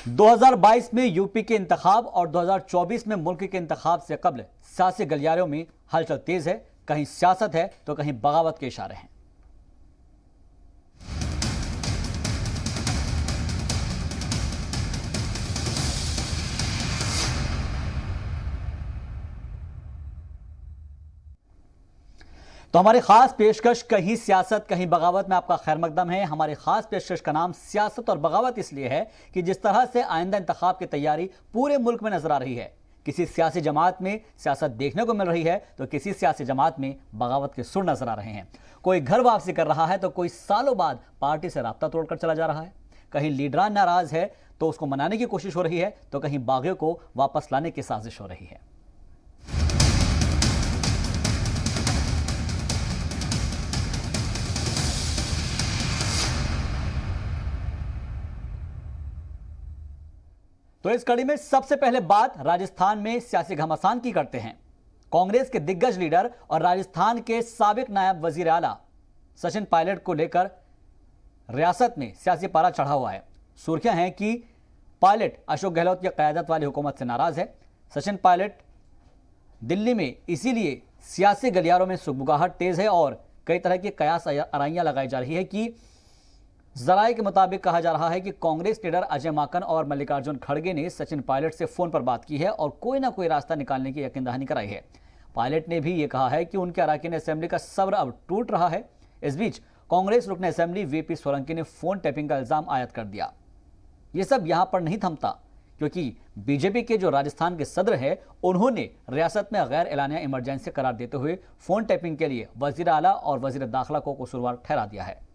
2022 में यूपी के इंतखाब और 2024 में मुल्क के इंतखाब से कबल सियासी गलियारों में हलचल तेज है। कहीं सियासत है तो कहीं बगावत के इशारे हैं। तो हमारी खास पेशकश कहीं सियासत कहीं बगावत में आपका खैर मकदम है। हमारी खास पेशकश का नाम सियासत और बगावत इसलिए है कि जिस तरह से आइंदा इंतखाब की तैयारी पूरे मुल्क में नजर आ रही है, किसी सियासी जमात में सियासत देखने को मिल रही है तो किसी सियासी जमात में बगावत के सुर नजर आ रहे हैं। कोई घर वापसी कर रहा है तो कोई सालों बाद पार्टी से राब्ता तोड़कर चला जा रहा है। कहीं लीडरान नाराज है तो उसको मनाने की कोशिश हो रही है तो कहीं बागियों को वापस लाने की साजिश हो रही है। तो इस कड़ी में सबसे पहले बात राजस्थान में सियासी घमासान की करते हैं। कांग्रेस के दिग्गज लीडर और राजस्थान के साबिक नायब वजीर आला सचिन पायलट को लेकर रियासत में सियासी पारा चढ़ा हुआ है। सुर्खियां हैं कि पायलट अशोक गहलोत की क़यादत वाली हुकूमत से नाराज है। सचिन पायलट दिल्ली में इसीलिए सियासी गलियारों में सुगबुगाहट तेज है और कई तरह की कयास आराइयां लगाई जा रही है कि जराये के मुताबिक कहा जा रहा है कि कांग्रेस लीडर अजय माकन और मल्लिकार्जुन खड़गे ने सचिन पायलट से फोन पर बात की है और कोई ना कोई रास्ता निकालने की यकीन दहानी कराई है। पायलट ने भी यह कहा है कि उनके अरकान असेंबली का सब्र अब टूट रहा है। इस बीच कांग्रेस रुकन असेंबली वीपी सोलंकी ने फोन टैपिंग का इल्जाम आयद कर दिया। यह सब यहां पर नहीं थमता क्योंकि बीजेपी के जो राजस्थान के सदर है उन्होंने रियासत में गैर एलानिया इमरजेंसी करार देते हुए फोन टैपिंग के लिए वजीर आला और वजीर दाखिला को कसूरवार ठहरा दिया है।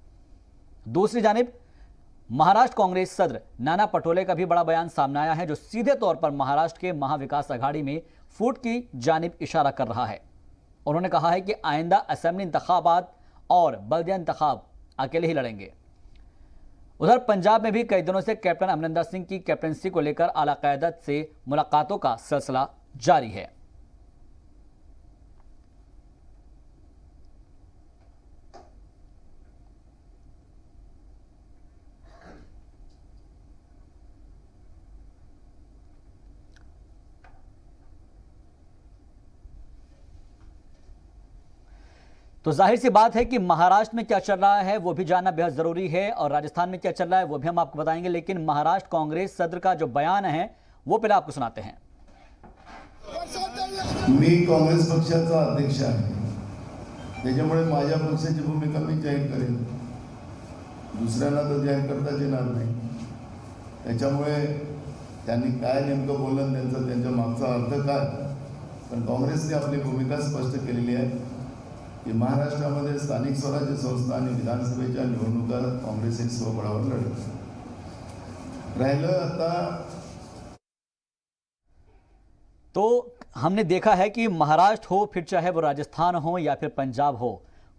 दूसरी जानिब महाराष्ट्र कांग्रेस सदर नाना पटोले का भी बड़ा बयान सामने आया है जो सीधे तौर पर महाराष्ट्र के महाविकास अघाड़ी में फूट की जानिब इशारा कर रहा है। उन्होंने कहा है कि आइंदा असेंबली इंतखाबात और बल्दिया इंतखाब अकेले ही लड़ेंगे। उधर पंजाब में भी कई दिनों से कैप्टन अमरिंदर सिंह की कैप्टनसी को लेकर आला क़यादत से मुलाकातों का सिलसिला जारी है। तो जाहिर सी बात है कि महाराष्ट्र में क्या चल रहा है वो भी जानना बेहद जरूरी है और राजस्थान में क्या चल रहा है वो भी हम आपको बताएंगे। लेकिन महाराष्ट्र कांग्रेस सदर का जो बयान है वो पहले आपको सुनाते हैं। मी काँग्रेस पक्षाचा अध्यक्ष आहे, त्याच्यामुळे माझ्या पक्षाची भूमिका मी जाहीर करेन। दुसऱ्यांना तर जाहीर करताच येणार नाही। त्याच्यामुळे त्यांनी काय नेमकं बोललं त्यांच्या मागचा अर्थ काय, पण काँग्रेसने आपली भूमिका स्पष्ट केलेली आहे की महाराष्ट्रामध्ये स्थानिक स्वराज्य संस्था आणि विधानसभेच्या निवडणुका काँग्रेस एक स्वबळावर लढेल। राहिलं आता तो हमने देखा है कि महाराष्ट्र हो फिर चाहे वो राजस्थान हो या फिर पंजाब हो,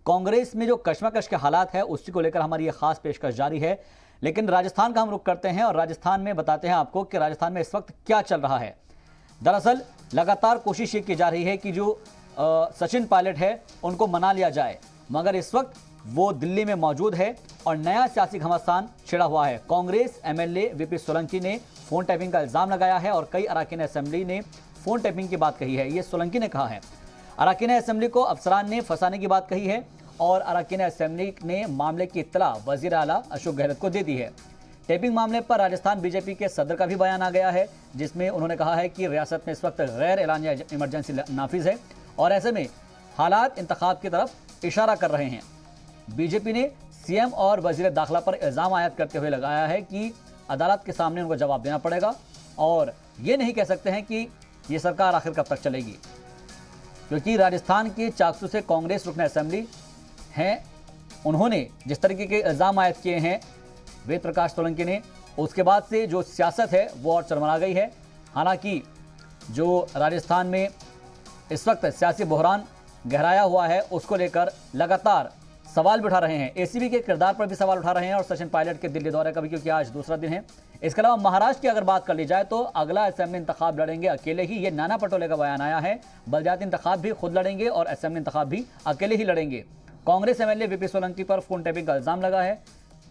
कांग्रेस में जो कश्मकश के हालात है उसी को लेकर हमारी ये खास पेशकश जारी है। लेकिन राजस्थान का हम रुख करते हैं और राजस्थान में बताते हैं आपको कि राजस्थान में इस वक्त क्या चल रहा है। दरअसल लगातार कोशिश ये की जा रही है कि जो सचिन पायलट है उनको मना लिया जाए, मगर इस वक्त वो दिल्ली में मौजूद है और नया सियासी घमासान छिड़ा हुआ है। कांग्रेस एमएलए वीपी सोलंकी ने फोन टैपिंग का इल्जाम लगाया है और कई अरकान असेंबली ने फोन टैपिंग की बात कही है। ये सोलंकी ने कहा है। अरकान असेंबली को अफसरान ने फंसाने की बात कही है और अरकान असेंबली ने मामले की इत्तला वजीर आला अशोक गहलोत को दे दी है। टैपिंग मामले पर राजस्थान बीजेपी के सदर का भी बयान आ गया है जिसमें उन्होंने कहा है कि रियासत में इस वक्त गैर एलानिया इमरजेंसी नाफिज है और ऐसे में हालात इंतखाब की तरफ इशारा कर रहे हैं। बीजेपी ने सीएम और वजीर दाखिला पर इल्जाम आयद करते हुए लगाया है कि अदालत के सामने उनको जवाब देना पड़ेगा और ये नहीं कह सकते हैं कि ये सरकार आखिर कब तक चलेगी, क्योंकि राजस्थान के चाकसू से कांग्रेस रुकन असेंबली हैं, उन्होंने जिस तरीके के इल्जाम आयद किए हैं वेद प्रकाश सोलंकी ने, उसके बाद से जो सियासत है वो और चरमरा गई है। हालांकि जो राजस्थान में इस वक्त सियासी बहरान गहराया हुआ है उसको लेकर लगातार सवाल भी उठा रहे हैं। एसीबी के किरदार पर भी सवाल उठा रहे हैं और सचिन पायलट के दिल्ली दौरे का भी, क्योंकि आज दूसरा दिन है। इसके अलावा महाराष्ट्र की अगर बात कर ली जाए तो अगला असेंबली इंतखाब लड़ेंगे अकेले ही, ये नाना पटोले का बयान आया है। बल्दियाती इंतखाब भी खुद लड़ेंगे और असेंबली इंतखाब भी अकेले ही लड़ेंगे। कांग्रेस एमएलए वीपी सोलंकी पर फोन टैपिंग का इल्जाम लगा है,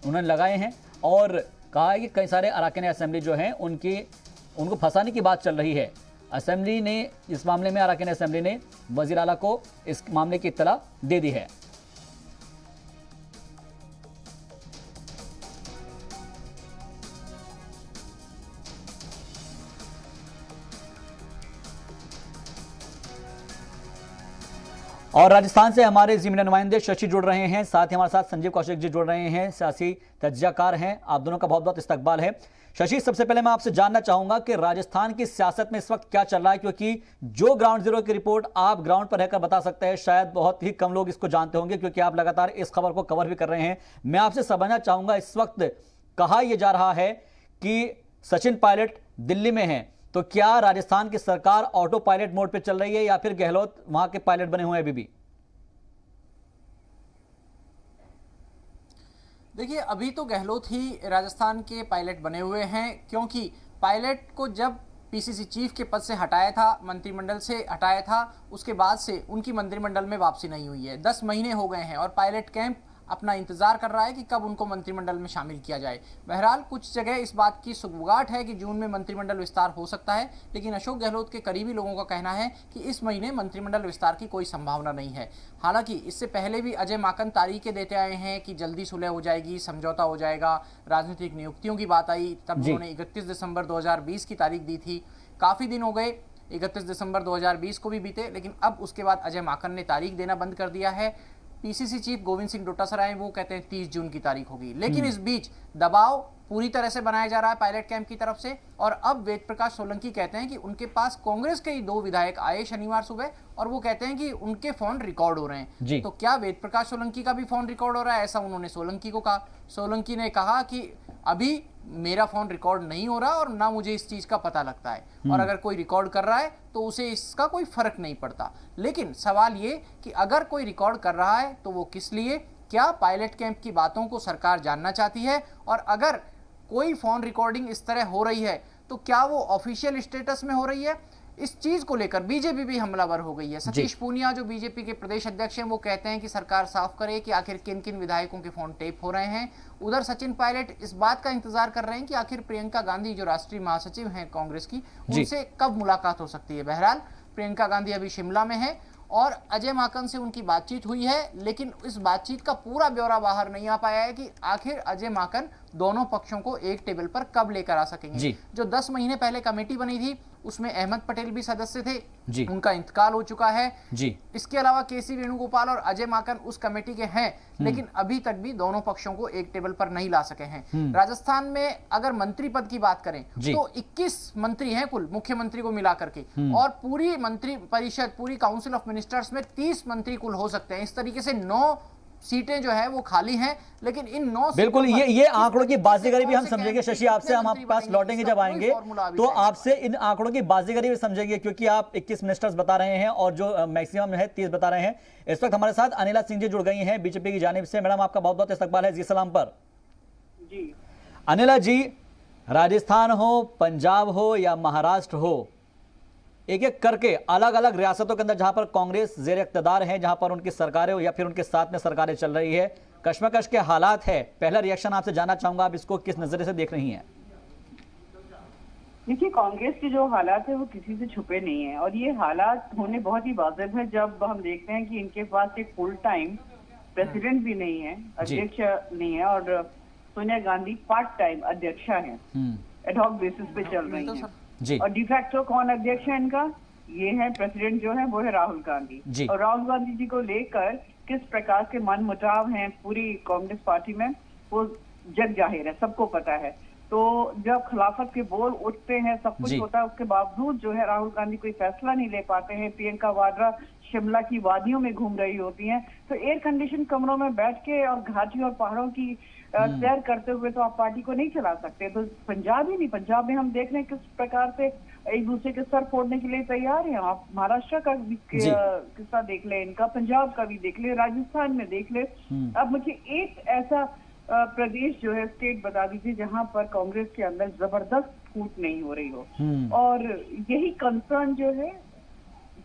उन्होंने लगाए हैं और कहा है कि कई सारे अरकान असेंबली जो हैं उनको फंसाने की बात चल रही है। असेंबली ने इस मामले में अरकान असेंबली ने वजीर आला को इस मामले की इत्तला दे दी है। और राजस्थान से हमारे जी मीडिया नुमाइंदे शशि जुड़ रहे हैं, साथ ही हमारे साथ संजीव कौशिक जी जुड़ रहे हैं, सियासी तज्जियाकार हैं। आप दोनों का बहुत बहुत इस्तकबाल है। शशि, सबसे पहले मैं आपसे जानना चाहूंगा कि राजस्थान की सियासत में इस वक्त क्या चल रहा है, क्योंकि जो ग्राउंड जीरो की रिपोर्ट आप ग्राउंड पर रहकर बता सकते हैं, शायद बहुत ही कम लोग इसको जानते होंगे, क्योंकि आप लगातार इस खबर को कवर भी कर रहे हैं। मैं आपसे समझना चाहूंगा, इस वक्त कहा यह जा रहा है कि सचिन पायलट दिल्ली में हैं, तो क्या राजस्थान की सरकार ऑटो पायलट मोड पे चल रही है या फिर गहलोत वहां के पायलट बने हुए हैं अभी भी? देखिए, अभी तो गहलोत ही राजस्थान के पायलट बने हुए हैं, क्योंकि पायलट को जब पीसीसी चीफ के पद से हटाया था, मंत्रिमंडल से हटाया था, उसके बाद से उनकी मंत्रिमंडल में वापसी नहीं हुई है। 10 महीने हो गए हैं और पायलट कैंप अपना इंतजार कर रहा है कि कब उनको मंत्रिमंडल में शामिल किया जाए। बहरहाल कुछ जगह इस बात की सुगबुगाहट है कि जून में मंत्रिमंडल विस्तार हो सकता है, लेकिन अशोक गहलोत के करीबी लोगों का कहना है कि इस महीने मंत्रिमंडल विस्तार की कोई संभावना नहीं है। हालांकि इससे पहले भी अजय माकन तारीखें देते आए हैं कि जल्दी सुलह हो जाएगी, समझौता हो जाएगा। राजनीतिक नियुक्तियों की बात आई तब उन्होंने 31 दिसंबर 2020 की तारीख दी थी। काफ़ी दिन हो गए, 31 दिसंबर 2020 को भी बीते, लेकिन अब उसके बाद अजय माकन ने तारीख देना बंद कर दिया है। पीसीसी चीफ गोविंद सिंह डोटासरा हैं, वो कहते हैं 30 जून की तारीख होगी। लेकिन इस बीच दबाव पूरी तरह से बनाया जा रहा है पायलट कैंप की तरफ से, और अब वेद प्रकाश सोलंकी कहते हैं कि उनके पास कांग्रेस के ही 2 विधायक आए शनिवार सुबह, और वो कहते हैं कि उनके फोन रिकॉर्ड हो रहे हैं। तो क्या वेद प्रकाश सोलंकी का भी फोन रिकॉर्ड हो रहा है? ऐसा उन्होंने सोलंकी को कहा। सोलंकी ने कहा कि अभी मेरा फोन रिकॉर्ड नहीं हो रहा और ना मुझे इस चीज का पता लगता है, और अगर कोई रिकॉर्ड कर रहा है तो उसे इसका कोई फर्क नहीं पड़ता। लेकिन सवाल ये कि अगर कोई रिकॉर्ड कर रहा है तो वो किस लिए? क्या पायलट कैंप की बातों को सरकार जानना चाहती है? और अगर कोई फोन रिकॉर्डिंग इस तरह हो रही है तो क्या वो ऑफिशियल स्टेटस में हो रही है? इस चीज को लेकर बीजेपी भी हमलावर हो गई है। सतीश पूनिया जो बीजेपी के प्रदेश अध्यक्ष हैं, वो कहते हैं कि सरकार साफ करे कि आखिर किन किन विधायकों के फोन टेप हो रहे हैं। उधर सचिन पायलट इस बात का इंतजार कर रहे हैं कि आखिर प्रियंका गांधी जो राष्ट्रीय महासचिव हैं कांग्रेस की, उनसे कब मुलाकात हो सकती है। बहरहाल प्रियंका गांधी अभी शिमला में है और अजय माकन से उनकी बातचीत हुई है, लेकिन इस बातचीत का पूरा ब्यौरा बाहर नहीं आ पाया है कि आखिर अजय माकन दोनों पक्षों को एक टेबल पर कब लेकर आ सकेंगे। जो 10 महीने पहले कमेटी बनी थी उसमें अहमद पटेल भी सदस्य थे, उनका इंतकाल हो चुका है। इसके अलावा केसी वेणुगोपाल और अजय माकन उस कमेटी के हैं, लेकिन अभी तक भी दोनों पक्षों को एक टेबल पर नहीं ला सके हैं। राजस्थान में अगर मंत्री पद की बात करें तो 21 मंत्री हैं कुल, मुख्यमंत्री को मिला करके, और पूरी मंत्री परिषद, पूरी काउंसिल ऑफ मिनिस्टर्स में 30 मंत्री कुल हो सकते हैं। इस तरीके से 9 सीटें जो है वो खाली हैं, लेकिन इन 9 बिल्कुल ये आंकड़ों की बाजीगरी भी हम समझेंगे। शशि, आपसे हम आपके पास लौटेंगे जब आएंगे, तो आपसे इन आंकड़ों की बाजीगरी भी समझेंगे, क्योंकि आप 21 मिनिस्टर्स बता रहे हैं और जो मैक्सिमम है 30 बता रहे हैं। इस वक्त हमारे साथ अनिला सिंह जी जुड़ गई हैं बीजेपी की जानिब से। मैडम, आपका बहुत बहुत इस्तकबाल है जी सलाम पर। जी अनिला जी, राजस्थान हो, पंजाब हो या महाराष्ट्र हो, एक एक करके अलग अलग रियासतों के अंदर जहां पर कांग्रेस जेर इक़्तिदार है, जहां पर उनकी सरकारें या फिर उनके साथ में सरकारें चल रही है, कश्मकश के हालात है। पहला रिएक्शन आपसे जानना चाहूंगा, आप इसको किस नजरिए से देख रही हैं? देखिए, कांग्रेस के जो हालात है वो किसी से छुपे नहीं है, और ये हालात होने बहुत ही वाजिब है जब हम देखते हैं कि इनके पास एक फुल टाइम प्रेसिडेंट भी नहीं है, अध्यक्ष नहीं है, और सोनिया गांधी पार्ट टाइम अध्यक्षा है, एडहॉक बेसिस पे चल रही है। और डिफैक्टो कौन अध्यक्ष है इनका? ये है प्रेसिडेंट जो है वो है राहुल गांधी। और राहुल गांधी जी को लेकर किस प्रकार के मन मुटाव हैं पूरी कांग्रेस पार्टी में वो जग जाहिर है, सबको पता है। तो जब खिलाफत के बोल उठते हैं, सब कुछ होता है, उसके बावजूद जो है राहुल गांधी कोई फैसला नहीं ले पाते हैं। प्रियंका वाड्रा शिमला की वादियों में घूम रही होती हैं, तो एयर कंडीशन कमरों में बैठ के और घाटी और पहाड़ों की सैर करते हुए तो आप पार्टी को नहीं चला सकते। तो पंजाब ही नहीं, पंजाब में हम देख रहे हैं किस प्रकार से एक दूसरे के सर फोड़ने के लिए तैयार हैं। आप महाराष्ट्र का भी किस्सा देख ले, इनका पंजाब का भी देख ले, राजस्थान में देख ले। अब मुझे एक ऐसा प्रदेश जो है, स्टेट बता दीजिए जहां पर कांग्रेस के अंदर जबरदस्त फूट नहीं हो रही हो। और यही कंसर्न जो है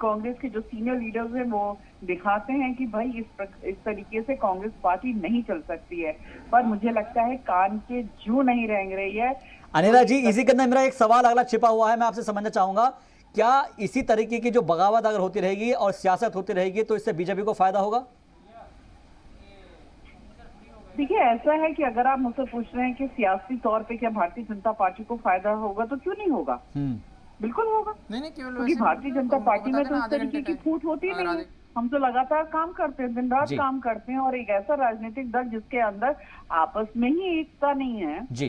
कांग्रेस के जो सीनियर लीडर्स हैं वो दिखाते हैं कि भाई इस तरीके से कांग्रेस पार्टी नहीं चल सकती है, पर मुझे लगता है कान के जू नहीं रेंग रही है। अनिला जी, इसी के अंदर मेरा एक सवाल अगला छिपा हुआ है, मैं आपसे समझना चाहूंगा, क्या इसी तरीके की जो बगावत अगर होती रहेगी और सियासत होती रहेगी तो इससे बीजेपी को फायदा होगा? देखिए, ऐसा है कि अगर आप मुझसे पूछ रहे हैं कि सियासी तौर पे क्या भारतीय जनता पार्टी को फायदा होगा, तो क्यों नहीं होगा, बिल्कुल होगा। नहीं, क्योंकि भारतीय जनता पार्टी में तो इस तरीके की फूट होती नहीं है। हम तो लगातार काम करते हैं, दिन रात काम करते हैं, और एक ऐसा राजनीतिक दल जिसके अंदर आपस में ही एकता नहीं है जी,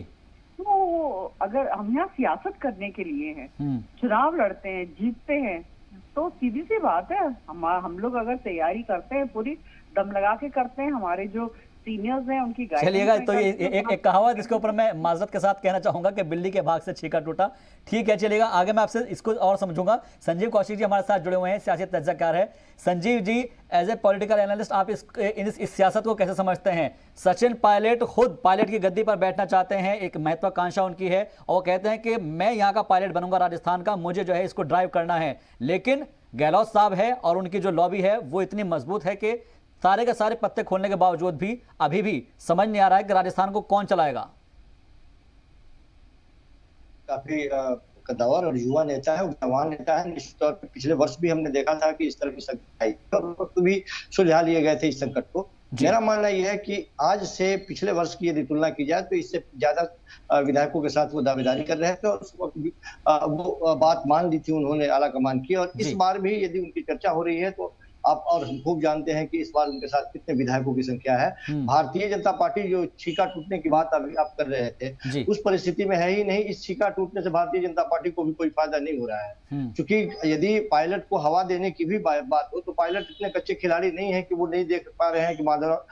तो अगर हम यहाँ सियासत करने के लिए हैं, चुनाव लड़ते हैं, जीतते हैं, तो सीधी सी बात है, हम लोग अगर तैयारी करते हैं, पूरी दम लगा के करते हैं, हमारे जो सीनियर्स हैं उनकी गाइडेंस। चलिएगा, तो ये एक कहावत इसके ऊपर मैं माजरत के साथ कहना चाहूंगा कि बिल्ली के भाग से छीका टूटा। ठीक है, चलिएगा, आगे मैं आपसे इसको और समझूंगा। संजीव कौशिक जी हमारे साथ जुड़े हुए हैं, सियासी तज्ज़ाकार है। Sanjeev ji, as a political analyst, आप इस सियासत को कैसे समझते हैं? सचिन पायलट खुद पायलट की गद्दी पर बैठना चाहते हैं, एक महत्वाकांक्षा उनकी है, और वो कहते हैं कि मैं यहाँ का पायलट बनूंगा राजस्थान का, मुझे जो है इसको ड्राइव करना है। लेकिन गहलोत साहब है और उनकी जो लॉबी है वो इतनी मजबूत है कि सारे के सारे पत्ते खोलने के बावजूद भी अभी भी समझ नहीं आ रहा है कि राजस्थान को कौन चलाएगा। काफी कद्दावर और युवा नेता है, जवान नेता है। निश्चित तौर पर पिछले वर्ष भी हमने देखा था कि इस तरह की संकट आई और वक्त भी सुलझा लिए गए थे इस संकट को। मेरा मानना यह है कि आज से पिछले वर्ष की यदि तुलना की जाए तो इससे ज्यादा विधायकों के साथ वो दावेदारी कर रहे थे और उस वक्त भी वो बात मान ली थी उन्होंने आला कमान की, और इस बार भी यदि उनकी चर्चा हो रही है तो आप और हम खूब जानते हैं कि इस बार उनके साथ कितने विधायकों की संख्या है। भारतीय जनता पार्टी जो छीका टूटने की बात अभी आप कर रहे थे, उस परिस्थिति में है ही नहीं। इस छीका टूटने से भारतीय जनता पार्टी को भी कोई फायदा नहीं हो रहा है, क्योंकि यदि पायलट को हवा देने की भी बात हो तो पायलट इतने कच्चे खिलाड़ी नहीं है कि वो नहीं देख पा रहे हैं कि माधव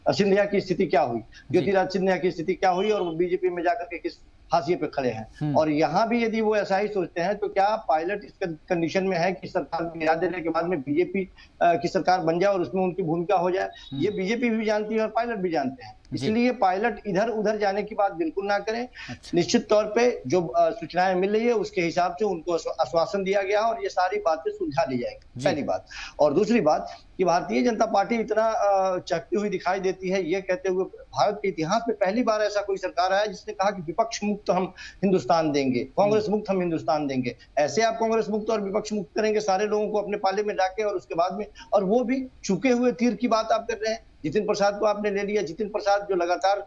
सिंधिया की स्थिति क्या हुई, ज्योतिराज सिंधिया की स्थिति क्या हुई, और वो बीजेपी में जाकर के किस हाशिए पे खड़े हैं। और यहाँ भी यदि वो ऐसा ही सोचते हैं तो क्या पायलट इस कंडीशन में है कि सरकार को गिरा देने के बाद में बीजेपी की सरकार बन जाए और उसमें उनकी भूमिका हो जाए? ये बीजेपी भी जानती है और पायलट भी जानते हैं। इसलिए पायलट इधर उधर जाने की बात बिल्कुल ना करें। निश्चित तौर पे जो सूचनाएं मिल रही है उसके हिसाब से उनको आश्वासन दिया गया और ये सारी बातें सुलझा दी जाएगी, पहली बात। और दूसरी बात कि भारतीय जनता पार्टी इतना चकती हुई दिखाई देती है, ये कहते हुए भारत के इतिहास में पहली बार ऐसा कोई सरकार आया जिसने कहा कि विपक्ष मुक्त हम हिंदुस्तान देंगे, कांग्रेस मुक्त हम हिंदुस्तान देंगे। ऐसे आप कांग्रेस मुक्त और विपक्ष मुक्त करेंगे सारे लोगों को अपने पाले में डाके, और उसके बाद में, और वो भी चुके हुए तीर की बात आप कर रहे हैं। जितिन प्रसाद को आपने ले लिया, जितिन प्रसाद जो लगातार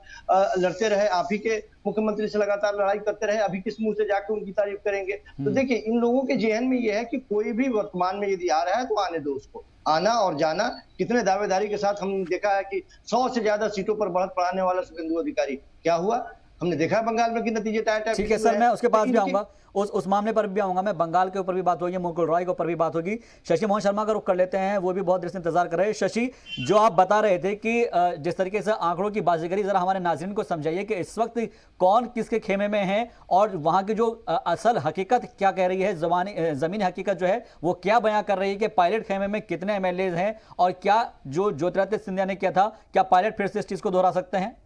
लड़ते रहे, आप ही के मुख्यमंत्री से लगातार लड़ाई करते रहे, अभी किस मुंह से जाकर उनकी तारीफ करेंगे? तो देखिए, इन लोगों के जेहन में ये है कि कोई भी वर्तमान में यदि आ रहा है तो आने दो उसको, आना और जाना। कितने दावेदारी के साथ हमने देखा है कि 100 से ज्यादा सीटों पर बढ़त बढ़ाने वाला शुभेंदु अधिकारी, क्या हुआ? हमने देखा बंगाल में कि नतीजे टाइट। ठीक है सर, मैं उसके पास भी आऊंगा, उस मामले पर भी आऊंगा मैं। बंगाल के ऊपर भी बात होगी, मुकुल रॉय के ऊपर भी बात होगी। शशि मोहन शर्मा का रुख कर लेते हैं, वो भी बहुत देर से इंतजार कर रहे हैं। शशि, जो आप बता रहे थे कि जिस तरीके से आंकड़ों की बाजीगरी, जरा हमारे नाज़रीन को समझाइए कि इस वक्त कौन किसके खेमे में है और वहां की जो असल हकीकत क्या कह रही है, जमीनी हकीकत जो है वो क्या बयां कर रही है कि पायलट खेमे में कितने MLAs हैं, और क्या जो ज्योतिरादित्य सिंधिया ने किया था, क्या पायलट फिर से इस चीज को दोहरा सकते हैं?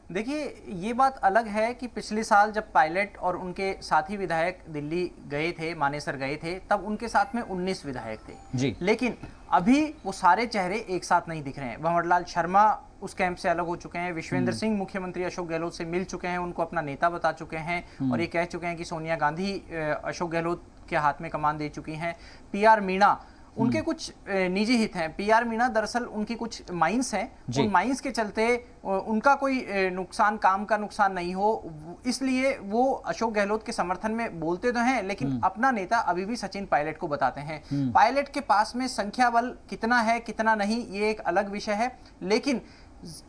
देखिए, ये बात अलग है कि पिछले साल जब पायलट और उनके साथी विधायक दिल्ली गए थे, मानेसर गए थे, तब उनके साथ में 19 विधायक थे जी। लेकिन अभी वो सारे चेहरे एक साथ नहीं दिख रहे हैं। भंवरलाल शर्मा उस कैंप से अलग हो चुके हैं। विश्वेंद्र सिंह मुख्यमंत्री अशोक गहलोत से मिल चुके हैं, उनको अपना नेता बता चुके हैं, और ये कह चुके हैं कि सोनिया गांधी अशोक गहलोत के हाथ में कमान दे चुकी हैं। PR मीणा, उनके कुछ निजी हित हैं। PR मीणा दरअसल उनकी कुछ माइंस हैं, उन माइंस के चलते उनका कोई नुकसान, काम का नुकसान नहीं हो, इसलिए वो अशोक गहलोत के समर्थन में बोलते तो हैं, लेकिन अपना नेता अभी भी सचिन पायलट को बताते हैं। पायलट के पास में संख्या बल कितना है कितना नहीं, ये एक अलग विषय है, लेकिन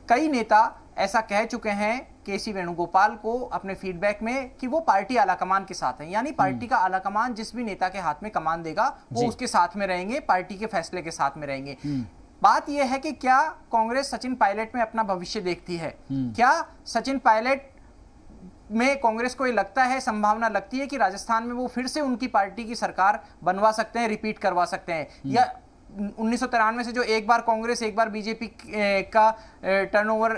कई नेता ऐसा कह चुके हैं KC वेणुगोपाल को अपने फीडबैक में कि वो पार्टी आलाकमान के साथ है, यानी पार्टी का आलाकमान जिस भी नेता के हाथ में कमान देगा वो उसके साथ में रहेंगे, पार्टी के फैसले के साथ में रहेंगे। बात यह है कि क्या कांग्रेस सचिन पायलट में अपना भविष्य देखती है? क्या सचिन पायलट में कांग्रेस को ये लगता है, संभावना लगती है कि राजस्थान में वो फिर से उनकी पार्टी की सरकार बनवा सकते हैं, रिपीट करवा सकते हैं? या 1993 से जो एक बार कांग्रेस एक बार बीजेपी का टर्नओवर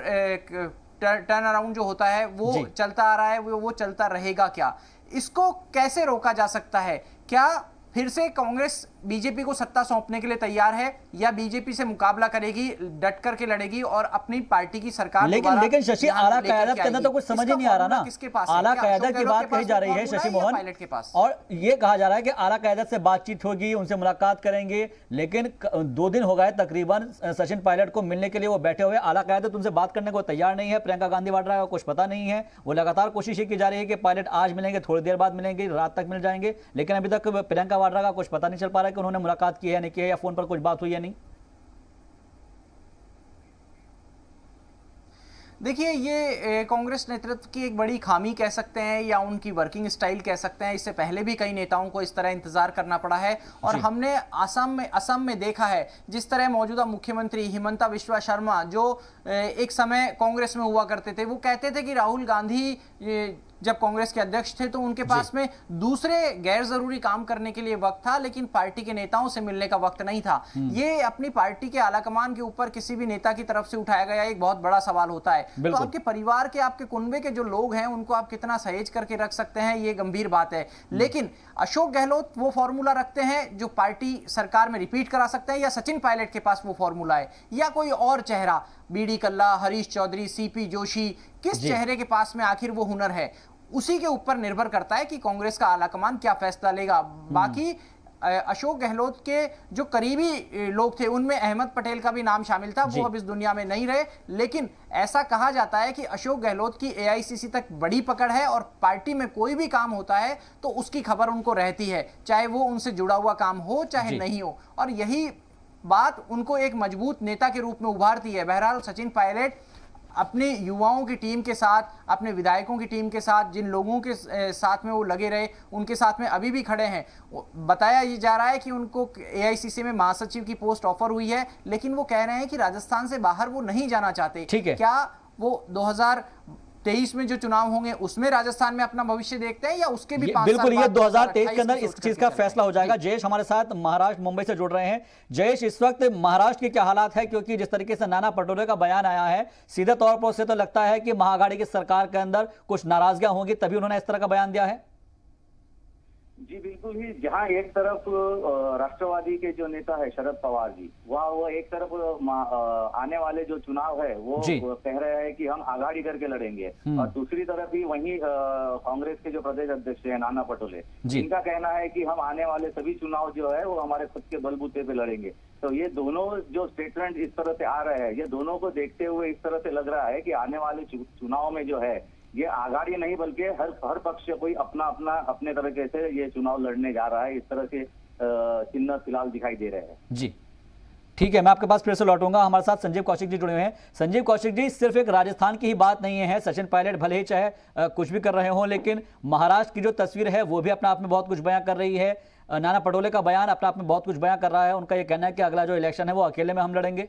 टर्न अराउंड जो होता है वो चलता आ रहा है, वो चलता रहेगा क्या? इसको कैसे रोका जा सकता है? क्या फिर से कांग्रेस बीजेपी को सत्ता सौंपने के लिए तैयार है, या बीजेपी से मुकाबला करेगी, डट करके लड़ेगी और अपनी पार्टी की सरकार? लेकिन शशि, आला क़यादत के अंदर तो कुछ समझ ही नहीं आ रहा ना। किसके पास? आला क़यादत की बात कही जा रही है शशि मोहन, पायलट के पास, और ये कहा जा रहा है कि आला क़यादत से बातचीत होगी, उनसे मुलाकात करेंगे, लेकिन 2 दिन हो गए तकरीबन सचिन पायलट को मिलने के लिए वो बैठे हुए। आला क़यादत उनसे बात करने को तैयार नहीं है। प्रियंका गांधी वाड्रा को कुछ पता नहीं है। वो लगातार कोशिश की जा रही है कि पायलट आज मिलेंगे, थोड़ी देर बाद मिलेंगे, रात तक मिल जाएंगे, लेकिन अभी तक प्रियंका वाड्रा का कुछ पता नहीं चल पा रहा है कि उन्होंने मुलाकात की है नहीं की है, या फोन पर कुछ बात हुई है नहीं। देखिए, ये कांग्रेस नेतृत्व की एक बड़ी खामी कह सकते हैं, या उनकी वर्किंग स्टाइल कह सकते हैं। इससे पहले भी कई नेताओं को इस तरह इंतजार करना पड़ा है, और हमने असम में देखा है जिस तरह मौजूदा मुख्यमंत्री हिमंता बिस्वा शर्मा, जो एक समय कांग्रेस में हुआ करते थे, वो कहते थे कि राहुल गांधी जब कांग्रेस के अध्यक्ष थे तो उनके पास में दूसरे गैर जरूरी काम करने के लिए वक्त था, लेकिन पार्टी के नेताओं से मिलने का वक्त नहीं था। ये अपनी पार्टी के आलाकमान के ऊपर किसी भी नेता की तरफ से उठाया गया एक बहुत बड़ा सवाल होता है। तो आपके परिवार के, आपके कुनबे के जो लोग हैं, उनको आप कितना सहेज करके रख सकते हैं, ये गंभीर बात है। लेकिन अशोक गहलोत वो फॉर्मूला रखते हैं जो पार्टी सरकार में रिपीट करा सकते हैं, या सचिन पायलट के पास वो फॉर्मूला है, या कोई और चेहरा, बीडी कल्ला, हरीश चौधरी, सीपी जोशी, किस चेहरे के पास में आखिर वो हुनर है, उसी के ऊपर निर्भर करता है कि कांग्रेस का आलाकमान क्या फैसला लेगा। बाकी अशोक गहलोत के जो करीबी लोग थे, उनमें अहमद पटेल का भी नाम शामिल था, वो अब इस दुनिया में नहीं रहे, लेकिन ऐसा कहा जाता है कि अशोक गहलोत की एआईसीसी तक बड़ी पकड़ है, और पार्टी में कोई भी काम होता है तो उसकी खबर उनको रहती है, चाहे वो उनसे जुड़ा हुआ काम हो चाहे नहीं हो, और यही बात उनको एक मजबूत नेता के रूप में उभारती है। बहरहाल सचिन पायलट अपने युवाओं की टीम के साथ, अपने विधायकों की टीम के साथ, जिन लोगों के साथ में वो लगे रहे, उनके साथ में अभी भी खड़े हैं। बताया ये जा रहा है कि उनको एआईसीसी में महासचिव की पोस्ट ऑफर हुई है, लेकिन वो कह रहे हैं कि राजस्थान से बाहर वो नहीं जाना चाहते। क्या वो 2023 में जो चुनाव होंगे उसमें राजस्थान में अपना भविष्य देखते हैं, या उसके भी 5 साल बिल्कुल, ये 2023 के अंदर की इस चीज का फैसला हो जाएगा। जयेश हमारे साथ महाराष्ट्र मुंबई से जुड़ रहे हैं। जयेश, इस वक्त महाराष्ट्र के क्या हालात है? क्योंकि जिस तरीके से नाना पटोले का बयान आया है, सीधे तौर पर उससे तो लगता है कि महाआघाड़ी की सरकार के अंदर कुछ नाराजगियां होंगी, तभी उन्होंने इस तरह का बयान दिया है। जी बिल्कुल ही, जहां एक तरफ राष्ट्रवादी के जो नेता है शरद पवार जी, वहाँ वो एक तरफ आने वाले जो चुनाव है वो कह रहे हैं कि हम आघाड़ी करके लड़ेंगे, और दूसरी तरफ ही वहीं कांग्रेस के जो प्रदेश अध्यक्ष है नाना पटोले, इनका कहना है कि हम आने वाले सभी चुनाव जो है वो हमारे खुद के बलबूते पे लड़ेंगे। तो ये दोनों जो स्टेटमेंट इस तरह से आ रहे हैं, ये दोनों को देखते हुए इस तरह से लग रहा है कि आने वाले चुनाव में जो है ये आघाड़ी नहीं बल्कि हर पक्ष कोई अपने तरीके से ये चुनाव लड़ने जा रहा है। इस तरह के चिन्ह फिलहाल दिखाई दे रहे हैं। जी ठीक है, मैं आपके पास फिर से लौटूंगा। हमारे साथ संजीव कौशिक जी जुड़े हुए हैं। संजीव कौशिक जी, सिर्फ एक राजस्थान की ही बात नहीं है, सचिन पायलट भले ही चाहे कुछ भी कर रहे हो, लेकिन महाराष्ट्र की जो तस्वीर है वो भी अपने आप में बहुत कुछ बयां कर रही है। नाना पटोले का बयान अपने आप में बहुत कुछ बयां कर रहा है। उनका ये कहना है कि अगला जो इलेक्शन है वो अकेले में हम लड़ेंगे।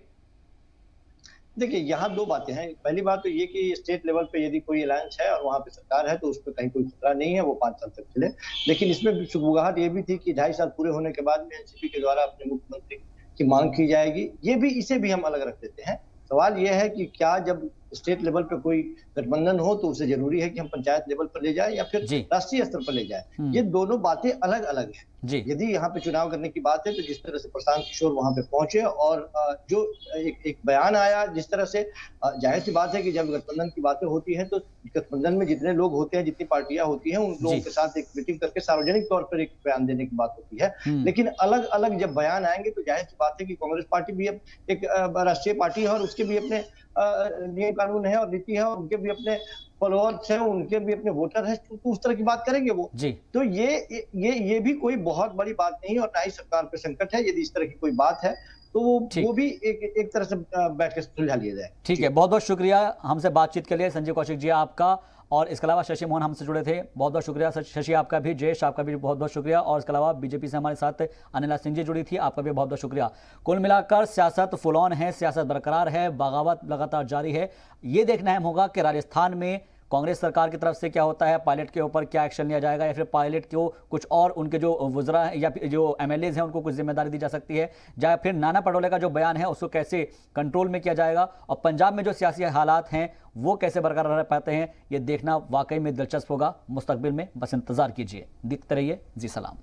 देखिए, यहाँ 2 बातें हैं। पहली बात तो ये कि स्टेट लेवल पे यदि कोई अलायंस है और वहाँ पे सरकार है तो उस पर कहीं कोई खतरा नहीं है, वो 5 साल तक चले। लेकिन इसमें सुगबुगाहट ये भी थी कि 2.5 साल पूरे होने के बाद में एनसीपी के द्वारा अपने मुख्यमंत्री की मांग की जाएगी। ये भी, इसे भी हम अलग रख देते हैं। सवाल ये है कि क्या जब स्टेट लेवल पे कोई गठबंधन हो तो उसे जरूरी है कि हम पंचायत लेवल पर ले जाए या फिर राष्ट्रीय स्तर पर ले जाए। ये दोनों बातें अलग अलग हैं। यदि यहाँ पे चुनाव करने की बात है तो जिस तरह से प्रशांत किशोर वहां पे पहुंचे और जो एक बयान आया, जिस तरह से जाहिर सी बात है कि जब गठबंधन की बातें होती हैं तो गठबंधन में जितने लोग होते हैं, जितनी पार्टियां होती हैं, उन लोगों के साथ एक मीटिंग करके सार्वजनिक तौर पर एक बयान देने की बात होती है। लेकिन अलग अलग जब बयान आएंगे तो जाहिर सी बात है कि कांग्रेस पार्टी भी अब एक राष्ट्रीय पार्टी है और उसके भी अपने नियम कानून है और नीति है और उनके भी अपने फॉलोअर्स हैं, उनके भी अपने वोटर हैं, तो उस तरह की बात करेंगे वो। तो ये भी कोई बहुत बड़ी बात नहीं और ना ही सरकार पे संकट है। यदि इस तरह की कोई बात है तो वो भी एक तरह से बैठ के सुलझा लिया जाए। ठीक है, बहुत बहुत शुक्रिया हमसे बातचीत के लिए संजीव कौशिक जी आपका, और इसके अलावा शशि मोहन हमसे जुड़े थे, बहुत बहुत शुक्रिया शशि आपका भी। जयेश आपका भी बहुत बहुत शुक्रिया, और इसके अलावा बीजेपी से हमारे साथ अनिला सिंह जी जुड़ी थी, आपका भी बहुत बहुत शुक्रिया। कुल मिलाकर सियासत फुल ऑन है, सियासत बरकरार है, बगावत लगातार जारी है। ये देखना अहम होगा कि राजस्थान में कांग्रेस सरकार की तरफ से क्या होता है, पायलट के ऊपर क्या एक्शन लिया जाएगा, या फिर पायलट को कुछ और उनके जो वुज़रा या फिर जो एमएलएज हैं उनको कुछ जिम्मेदारी दी जा सकती है, या फिर नाना पटोले का जो बयान है उसको कैसे कंट्रोल में किया जाएगा, और पंजाब में जो सियासी हालात हैं वो कैसे बरकरार रह पाते हैं, ये देखना वाकई में दिलचस्प होगा मुस्तकबिल में। बस इंतजार कीजिए। देखते रहिए जी सलाम।